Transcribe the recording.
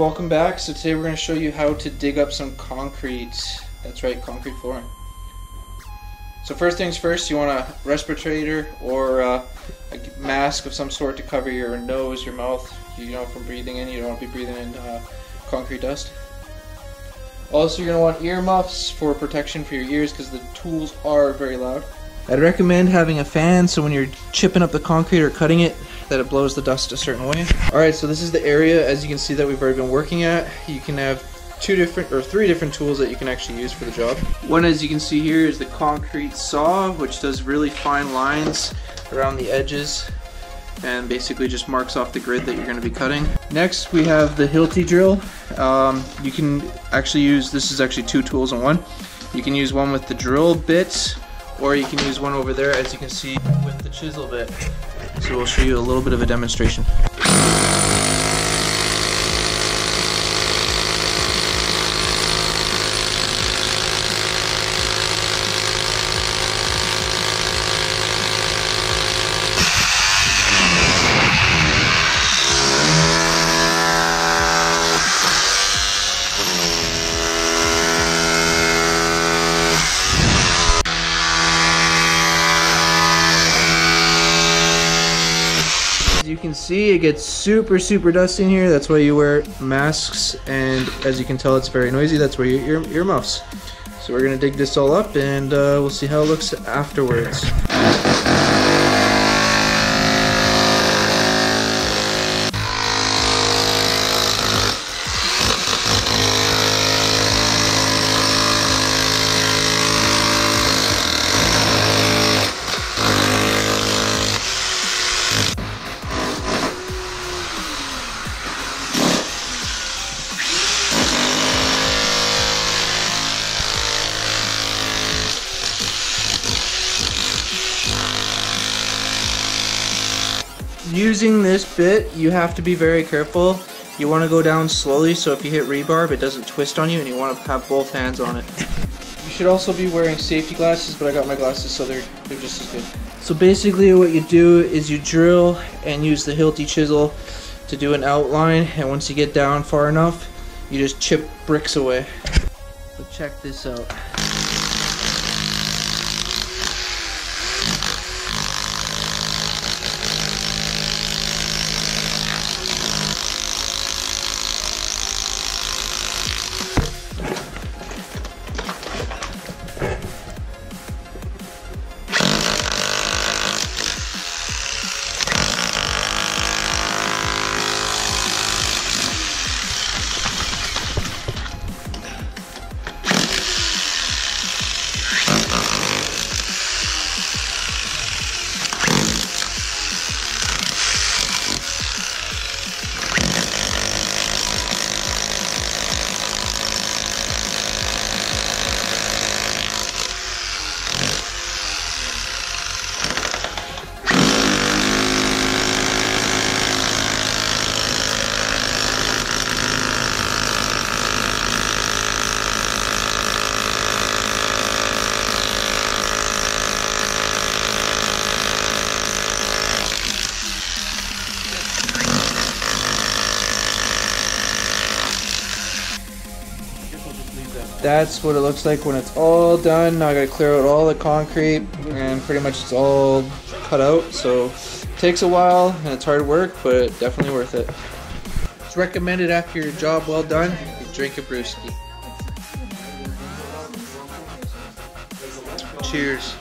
welcome back. So today we're going to show you how to dig up some concrete. That's right, concrete flooring. So first things first, you want a respirator or a mask of some sort to cover your nose, your mouth, from breathing in. You don't want to be breathing in concrete dust. Also, you're going to want earmuffs for protection for your ears because the tools are very loud. I'd recommend having a fan so when you're chipping up the concrete or cutting it, that it blows the dust a certain way. Alright, so this is the area, as you can see, that we've already been working at. You can have three different tools that you can actually use for the job. One, as you can see here, is the concrete saw, which does really fine lines around the edges and basically just marks off the grid that you're going to be cutting. Next, we have the Hilti drill. You can actually use, this is actually two tools in one. You can use one with the drill bit, or you can use one over there, as you can see, with the chisel bit. So we'll show you a little bit of a demonstration. You can see it gets super dusty in here. That's why you wear masks, and as you can tell, it's very noisy. That's why you wear earmuffs. So we're gonna dig this all up, and we'll see how it looks afterwards. Using this bit, you have to be very careful. You want to go down slowly, so if you hit rebarb, it doesn't twist on you, and you want to have both hands on it. You should also be wearing safety glasses, but I got my glasses, so they're just as good. So basically what you do is you drill and use the Hilti chisel to do an outline, and once you get down far enough, you just chip bricks away. But check this out. That's what it looks like when it's all done. Now I gotta clear out all the concrete, and pretty much it's all cut out. So it takes a while and it's hard work, but definitely worth it. It's recommended after your job well done, you drink a brewski. Cheers.